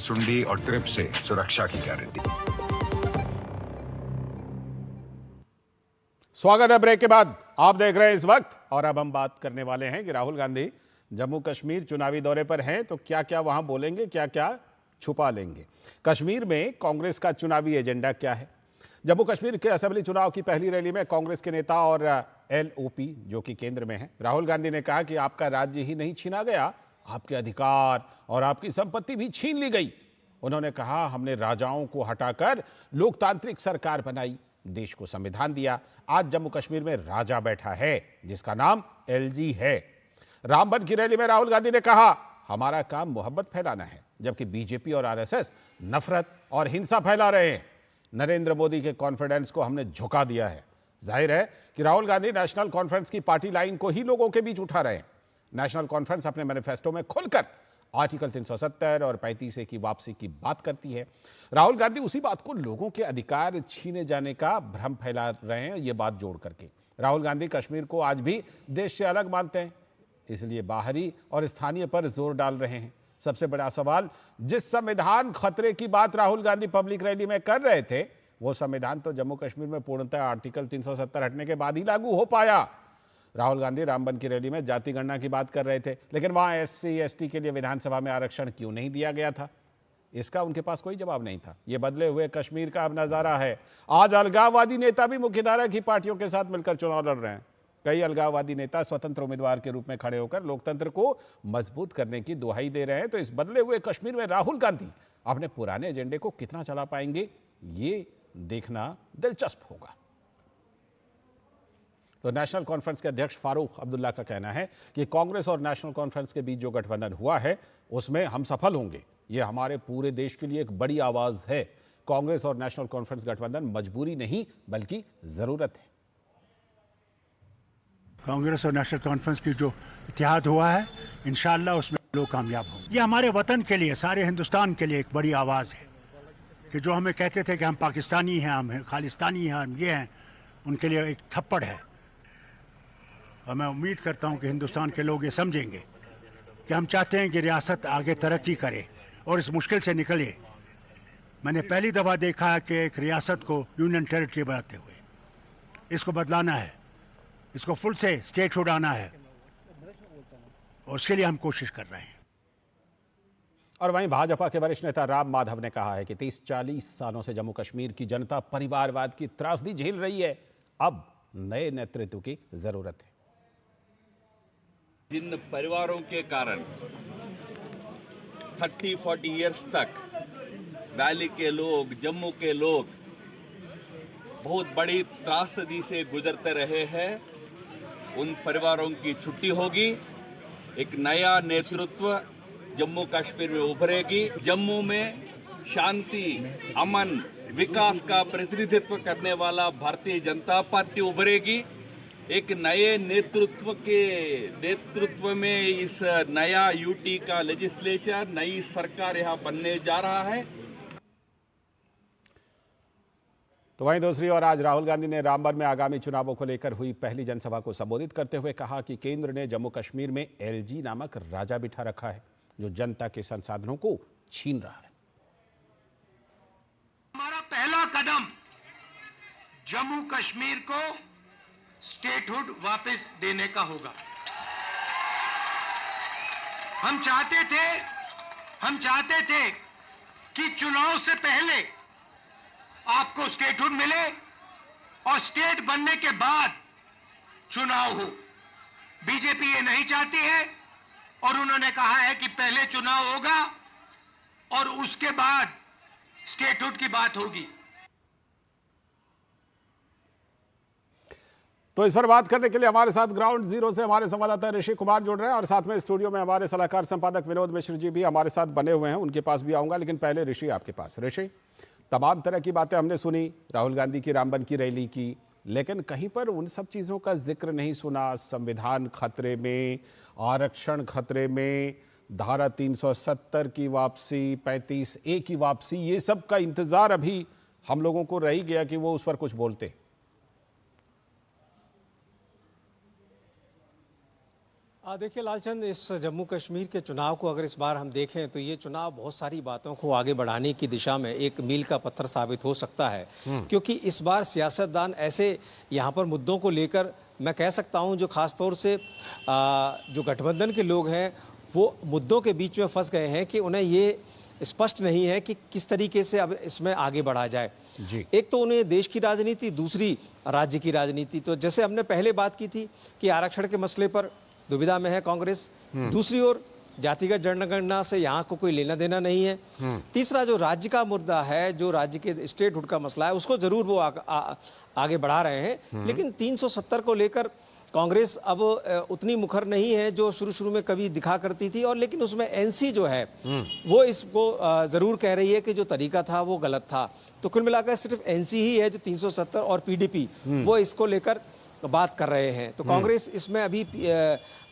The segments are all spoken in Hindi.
सुंडी और ट्रिप से सुरक्षा की गारंटी। स्वागत है ब्रेक के बाद। आप देख रहे हैं इस वक्त, और अब हम बात करने वाले हैं कि राहुल गांधी जम्मू कश्मीर चुनावी दौरे पर हैं तो क्या क्या वहां बोलेंगे, क्या क्या छुपा लेंगे। कश्मीर में कांग्रेस का चुनावी एजेंडा क्या है। जम्मू कश्मीर के असेंबली चुनाव की पहली रैली में कांग्रेस के नेता और LOP जो कि केंद्र में है, राहुल गांधी ने कहा कि आपका राज्य ही नहीं छीना गया, आपके अधिकार और आपकी संपत्ति भी छीन ली गई। उन्होंने कहा, हमने राजाओं को हटाकर लोकतांत्रिक सरकार बनाई, देश को संविधान दिया। आज जम्मू कश्मीर में राजा बैठा है जिसका नाम LG है। रामबन की रैली में राहुल गांधी ने कहा, हमारा काम मोहब्बत फैलाना है, जबकि बीजेपी और RSS नफरत और हिंसा फैला रहे हैं। नरेंद्र मोदी के कॉन्फिडेंस को हमने झुका दिया है। जाहिर है कि राहुल गांधी नेशनल कॉन्फ्रेंस की पार्टी लाइन को ही लोगों के बीच उठा रहे हैं। नेशनल कॉन्फ्रेंस अपने मैनिफेस्टो में खुलकर आर्टिकल 370 और 35A की वापसी की बात करती है। राहुल गांधी उसी बात को लोगों के अधिकार छीने जाने का भ्रम फैला रहे हैं, ये बात जोड़ करके। राहुल गांधी कश्मीर को आज भी देश से अलग मानते हैं, इसलिए बाहरी और स्थानीय पर जोर डाल रहे हैं। सबसे बड़ा सवाल, जिस संविधान खतरे की बात राहुल गांधी पब्लिक रैली में कर रहे थे, वो संविधान तो जम्मू कश्मीर में पूर्णतः आर्टिकल 370 हटने के बाद ही लागू हो पाया। राहुल गांधी रामबन की रैली में जाति गणना की बात कर रहे थे, लेकिन वहां SC ST के लिए विधानसभा में आरक्षण क्यों नहीं दिया गया था, इसका उनके पास कोई जवाब नहीं था। यह बदले हुए कश्मीर का अब नजारा है। आज अलगाववादी नेता भी मुख्यधारा की पार्टियों के साथ मिलकर चुनाव लड़ रहे हैं। कई अलगाववादी नेता स्वतंत्र उम्मीदवार के रूप में खड़े होकर लोकतंत्र को मजबूत करने की दुहाई दे रहे हैं। तो इस बदले हुए कश्मीर में राहुल गांधी अपने पुराने एजेंडे को कितना चला पाएंगे, ये देखना दिलचस्प होगा। तो नेशनल कॉन्फ्रेंस के अध्यक्ष फारूक अब्दुल्ला का कहना है कि कांग्रेस और नेशनल कॉन्फ्रेंस के बीच जो गठबंधन हुआ है उसमें हम सफल होंगे। यह हमारे पूरे देश के लिए एक बड़ी आवाज है। कांग्रेस और नेशनल कॉन्फ्रेंस गठबंधन मजबूरी नहीं बल्कि जरूरत है। कांग्रेस और नेशनल कॉन्फ्रेंस की जो इत्तेहाद हुआ है, इंशाअल्लाह उसमें लोग कामयाब होंगे। ये हमारे वतन के लिए, सारे हिंदुस्तान के लिए एक बड़ी आवाज़ है कि जो हमें कहते थे कि हम पाकिस्तानी हैं, हम खालिस्तानी हैं, हम ये हैं, उनके लिए एक थप्पड़ है। और मैं उम्मीद करता हूं कि हिंदुस्तान के लोग ये समझेंगे कि हम चाहते हैं कि रियासत आगे तरक्की करे और इस मुश्किल से निकले। मैंने पहली दफ़ा देखा है कि एक रियासत को यूनियन टेरिटरी बनाते हुए, इसको बदलाना है, इसको फुल से स्टेटहुड आना है, और उसके लिए हम कोशिश कर रहे हैं। और वहीं भाजपा के वरिष्ठ नेता राम माधव ने कहा है कि 30-40 सालों से जम्मू कश्मीर की जनता परिवारवाद की त्रासदी झेल रही है, अब नए नेतृत्व की जरूरत है। जिन परिवारों के कारण 30-40 इयर्स तक वैली के लोग, जम्मू के लोग बहुत बड़ी त्रासदी से गुजरते रहे हैं, उन परिवारों की छुट्टी होगी। एक नया नेतृत्व जम्मू कश्मीर में उभरेगी। जम्मू में शांति, अमन, विकास का प्रतिनिधित्व करने वाला भारतीय जनता पार्टी उभरेगी। एक नए नेतृत्व में इस नया UT का लेजिस्लेचर, नई सरकार यहां बनने जा रहा है। तो वहीं दूसरी ओर आज राहुल गांधी ने रामबन में आगामी चुनावों को लेकर हुई पहली जनसभा को संबोधित करते हुए कहा कि केंद्र ने जम्मू कश्मीर में LG नामक राजा बिठा रखा है जो जनता के संसाधनों को छीन रहा है। हमारा पहला कदम जम्मू कश्मीर को स्टेटहुड वापस देने का होगा। हम चाहते थे कि चुनाव से पहले आपको स्टेटहुड मिले और स्टेट बनने के बाद चुनाव हो। बीजेपी ये नहीं चाहती है और उन्होंने कहा है कि पहले चुनाव होगा और उसके बाद स्टेटहुड की बात होगी। तो इस पर बात करने के लिए हमारे साथ ग्राउंड जीरो से हमारे संवाददाता ऋषि कुमार जुड़ रहे हैं और साथ में स्टूडियो में हमारे सलाहकार संपादक विनोद मिश्र जी भी हमारे साथ बने हुए हैं। उनके पास भी आऊंगा, लेकिन पहले ऋषि आपके पास। ऋषि, तमाम तरह की बातें हमने सुनी, राहुल गांधी की रामबन की रैली की, लेकिन कहीं पर उन सब चीज़ों का जिक्र नहीं सुना। संविधान खतरे में, आरक्षण खतरे में, धारा 370 की वापसी, 35A की वापसी, ये सब का इंतजार अभी हम लोगों को रह ही गया कि वो उस पर कुछ बोलते। देखिए लालचंद, इस जम्मू कश्मीर के चुनाव को अगर इस बार हम देखें तो ये चुनाव बहुत सारी बातों को आगे बढ़ाने की दिशा में एक मील का पत्थर साबित हो सकता है, क्योंकि इस बार सियासतदान ऐसे यहाँ पर मुद्दों को लेकर, मैं कह सकता हूँ जो खास तौर से जो गठबंधन के लोग हैं वो मुद्दों के बीच में फंस गए हैं कि उन्हें ये स्पष्ट नहीं है कि किस तरीके से अब इसमें आगे बढ़ा जाए जी। एक तो उन्हें देश की राजनीति, दूसरी राज्य की राजनीति। तो जैसे हमने पहले बात की थी कि आरक्षण के मसले पर दुविधा में है कांग्रेस, दूसरी ओर जातिगत जनगणना से यहाँ को कोई लेना देना नहीं है, तीसरा जो राज्य का मुद्दा है, जो राज्य के स्टेटहुड का मसला है, उसको जरूर वो आगे बढ़ा रहे हैं, लेकिन 370 को लेकर कांग्रेस अब उतनी मुखर नहीं है जो शुरू में कभी दिखा करती थी। और लेकिन उसमें एनसी जो है वो इसको जरूर कह रही है कि जो तरीका था वो गलत था। तो कुल मिलाकर सिर्फ एनसी ही है जो 370 और पीडीपी वो इसको लेकर बात कर रहे हैं। तो कांग्रेस इसमें अभी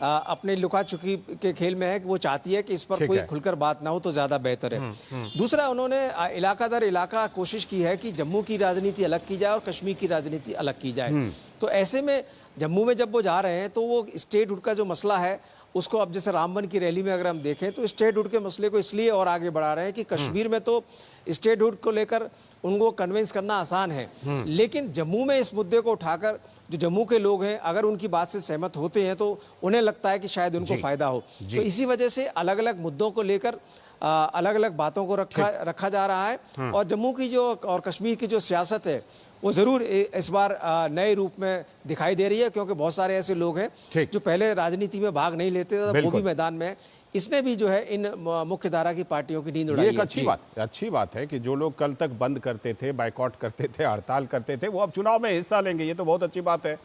अपने लुका छुपी के खेल में है कि वो चाहती है कि इस पर कोई खुलकर बात ना हो तो ज्यादा बेहतर है। दूसरा, उन्होंने इलाका दर इलाका कोशिश की है कि जम्मू की राजनीति अलग की जाए और कश्मीर की राजनीति अलग की जाए। तो ऐसे में जम्मू में जब वो जा रहे हैं तो वो स्टेटहुड का जो मसला है उसको, अब जैसे रामबन की रैली में अगर हम देखें तो स्टेटहुड के मसले को इसलिए और आगे बढ़ा रहे हैं कि कश्मीर में तो स्टेटहुड को लेकर उनको कन्विंस करना आसान है, लेकिन जम्मू में इस मुद्दे को उठाकर जो जम्मू के लोग हैं अगर उनकी बात से सहमत होते हैं तो उन्हें लगता है कि शायद उनको फायदा हो। तो इसी वजह से अलग अलग मुद्दों को लेकर अलग अलग बातों को रखा जा रहा है। और जम्मू की जो और कश्मीर की जो सियासत है वो जरूर इस बार नए रूप में दिखाई दे रही है, क्योंकि बहुत सारे ऐसे लोग हैं जो पहले राजनीति में भाग नहीं लेते थे, वो भी मैदान में। इसने भी जो है इन मुख्य धारा की पार्टियों की नींद उड़ाई है। एक अच्छी बात है कि जो लोग कल तक बंद करते थे, बायकॉट करते थे, हड़ताल करते थे, वो अब चुनाव में हिस्सा लेंगे। ये तो बहुत अच्छी बात है।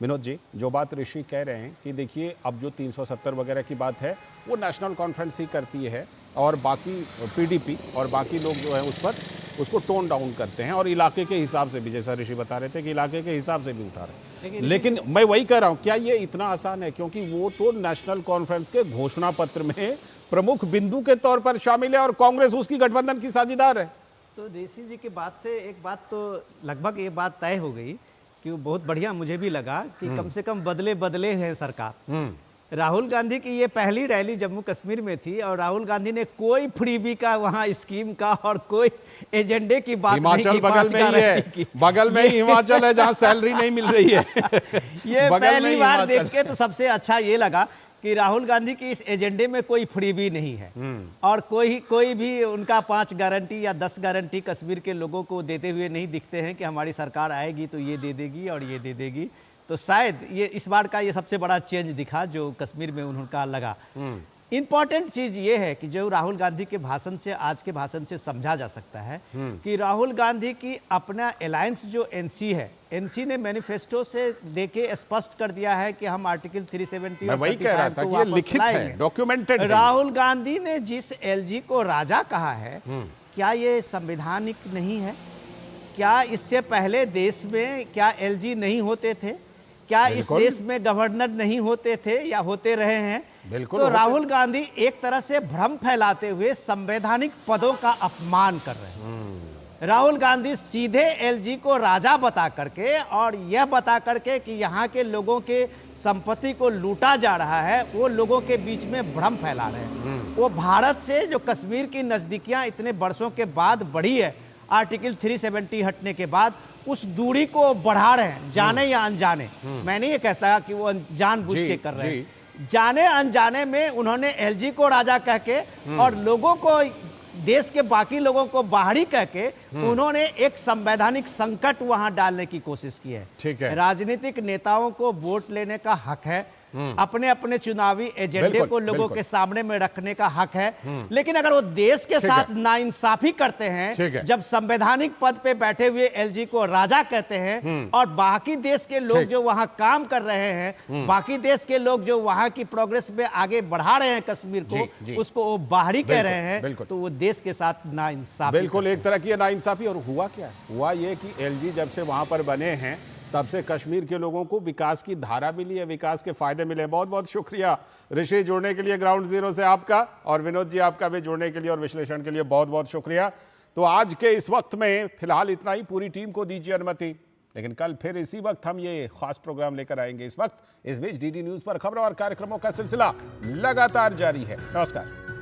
विनोद जी, जो बात ऋषि कह रहे हैं कि देखिए अब जो 370 वगैरह की बात है वो नेशनल कॉन्फ्रेंस ही करती है और बाकी पीडीपी और बाकी लोग जो है उस पर उसको टोन डाउन करते हैं और इलाके के हिसाब से भी, जैसा ऋषि बता रहे थे कि इलाके के हिसाब से भी उठा रहे हैं। लेकिन मैं वही कह रहा हूँ, क्या ये इतना आसान है? क्योंकि वो तो नेशनल कॉन्फ्रेंस के घोषणा पत्र में प्रमुख बिंदु के तौर पर शामिल है और कांग्रेस उसकी गठबंधन की साझेदार है। तो देसी जी की बात से एक बात तो लगभग ये बात तय हो गई कि वो बहुत बढ़िया मुझे भी लगा कि कम से कम बदले हैं सरकार। राहुल गांधी की ये पहली रैली जम्मू कश्मीर में थी और राहुल गांधी ने कोई फ्रीबी का वहां स्कीम का और कोई एजेंडे की बात नहीं की। हिमाचल बगल में ही है, बगल में ही हिमाचल है जहां सैलरी नहीं मिल रही है। ये पहली बार देख के तो सबसे अच्छा ये लगा कि राहुल गांधी की इस एजेंडे में कोई फ्रीबी नहीं है और कोई भी उनका 5 गारंटी या 10 गारंटी कश्मीर के लोगों को देते हुए नहीं दिखते हैं कि हमारी सरकार आएगी तो ये दे देगी और ये दे देगी। तो शायद ये इस बार का ये सबसे बड़ा चेंज दिखा जो कश्मीर में उनका लगा। इंपॉर्टेंट चीज ये है कि जो राहुल गांधी के भाषण से, आज के भाषण से समझा जा सकता है कि राहुल गांधी की अपना अलायंस जो एनसी है, एनसी ने मैनिफेस्टो से देके स्पष्ट कर दिया है कि हम आर्टिकल 370 मैं वही कह रहा था कि ये लिखित है, डॉक्यूमेंटेड है। राहुल गांधी ने जिस एलजी को राजा कहा है, क्या ये संवैधानिक नहीं है? क्या इससे पहले देश में क्या एलजी नहीं होते थे? क्या इस देश में गवर्नर नहीं होते थे या होते रहे हैं? बिल्कुल। तो राहुल गांधी एक तरह से भ्रम फैलाते हुए संवैधानिक पदों का अपमान कर रहे हैं। राहुल गांधी सीधे एलजी को राजा बता करके और यह बता करके कि यहाँ के लोगों के संपत्ति को लूटा जा रहा है, वो लोगों के बीच में भ्रम फैला रहे हैं। वो भारत से जो कश्मीर की नजदीकियां इतने वर्षों के बाद बढ़ी है, आर्टिकल 370 हटने के बाद उस दूरी को बढ़ा रहे हैं, जाने या अनजाने। मैं नहीं ये कहता कि वो जानबूझ के कर रहे हैं, जाने अनजाने में उन्होंने एलजी को राजा कह के और लोगों को, देश के बाकी लोगों को बाहरी कह के उन्होंने एक संवैधानिक संकट वहां डालने की कोशिश की है। ठीक है। राजनीतिक नेताओं को वोट लेने का हक है, अपने अपने चुनावी एजेंडे को लोगों के सामने में रखने का हक है, लेकिन अगर वो देश के साथ नाइंसाफी करते हैं, जब संवैधानिक पद पे बैठे हुए एलजी को राजा कहते हैं और बाकी देश के लोग जो वहां काम कर रहे हैं, बाकी देश के लोग जो वहां की प्रोग्रेस में आगे बढ़ा रहे हैं कश्मीर को, उसको वो बाहरी कह रहे हैं, तो वो देश के साथ नाइंसाफी। बिल्कुल एक तरह की नाइंसाफी। और हुआ क्या? हुआ ये कि एलजी जब से वहां पर बने हैं तब से कश्मीर के लोगों को विकास की धारा मिली है, विकास के फायदे मिले। बहुत बहुत शुक्रिया ऋषि जुड़ने के लिए ग्राउंड जीरो से आपका, और विनोद जी आपका भी जुड़ने के लिए और विश्लेषण के लिए बहुत बहुत शुक्रिया। तो आज के इस वक्त में फिलहाल इतना ही। पूरी टीम को दीजिए अनुमति। लेकिन कल फिर इसी वक्त हम ये खास प्रोग्राम लेकर आएंगे। इस वक्त इस बीच डीडी न्यूज पर खबरों और कार्यक्रमों का सिलसिला लगातार जारी है। नमस्कार।